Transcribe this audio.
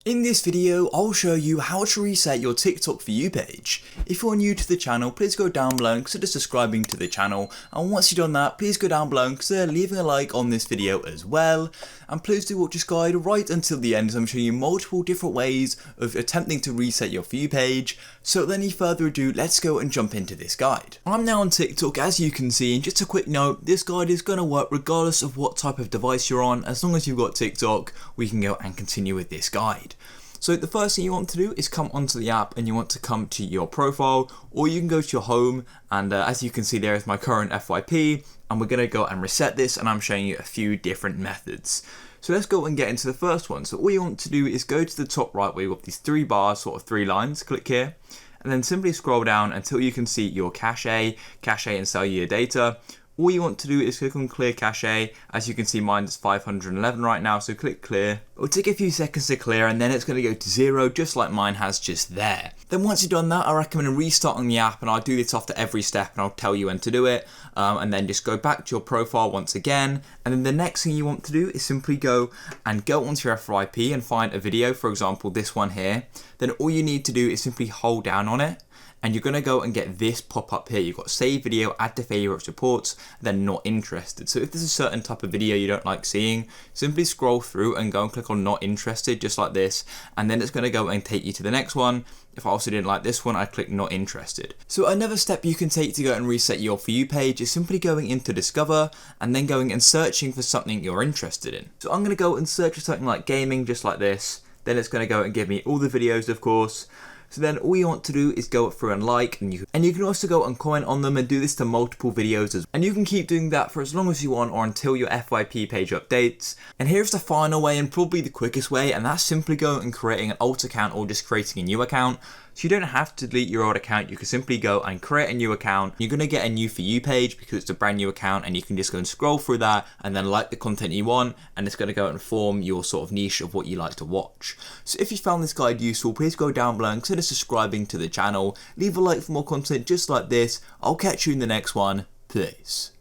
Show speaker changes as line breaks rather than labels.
In this video, I'll show you how to reset your TikTok For You page. If you're new to the channel, please go down below and consider subscribing to the channel. And once you've done that, please go down below and consider leaving a like on this video as well. And please do watch this guide right until the end, as I'm showing you multiple different ways of attempting to reset your For You page. So without any further ado, let's go and jump into this guide. I'm now on TikTok, as you can see, and just a quick note, this guide is going to work regardless of what type of device you're on. As long as you've got TikTok, we can go and continue with this guide. So the first thing you want to do is come onto the app and you want to come to your profile, or you can go to your home, and as you can see there is my current FYP, and we're going to go and reset this, and I'm showing you a few different methods. So let's go and get into the first one. So all you want to do is go to the top right where you've got these three bars, sort of three lines, click here, and then simply scroll down until you can see your cache and cellular data. All you want to do is click on clear cache. As you can see, mine is 511 right now, so click clear. It will take a few seconds to clear, and then it's going to go to 0, just like mine has just there. Then once you've done that, I recommend restarting the app, and I'll do this after every step and I'll tell you when to do it. And then just go back to your profile once again. And then the next thing you want to do is simply go onto your FYP and find a video, for example, this one here. Then all you need to do is simply hold down on it, and you're going to go and get this pop up here. You've got save video, add to favorites, reports, then not interested. So if there's a certain type of video you don't like seeing, simply scroll through and go and click on not interested, just like this, and then it's going to go and take you to the next one. If I also didn't like this one, I click not interested. So another step you can take to go and reset your For You page is simply going into Discover and then going and searching for something you're interested in. So I'm going to go and search for something like gaming, just like this. Then it's going to go and give me all the videos, of course. So then all you want to do is go through and like, and you can also go and comment on them and do this to multiple videos as well. And you can keep doing that for as long as you want or until your FYP page updates. And here's the final way, and probably the quickest way, and that's simply going and creating an alt account or just creating a new account. So you don't have to delete your old account, you can simply go and create a new account. You're going to get a new For You page because it's a brand new account, and you can just go and scroll through that and then like the content you want, and it's going to go and form your sort of niche of what you like to watch. So if you found this guide useful, please go down below and consider subscribing to the channel. Leave a like for more content just like this. I'll catch you in the next one. Peace.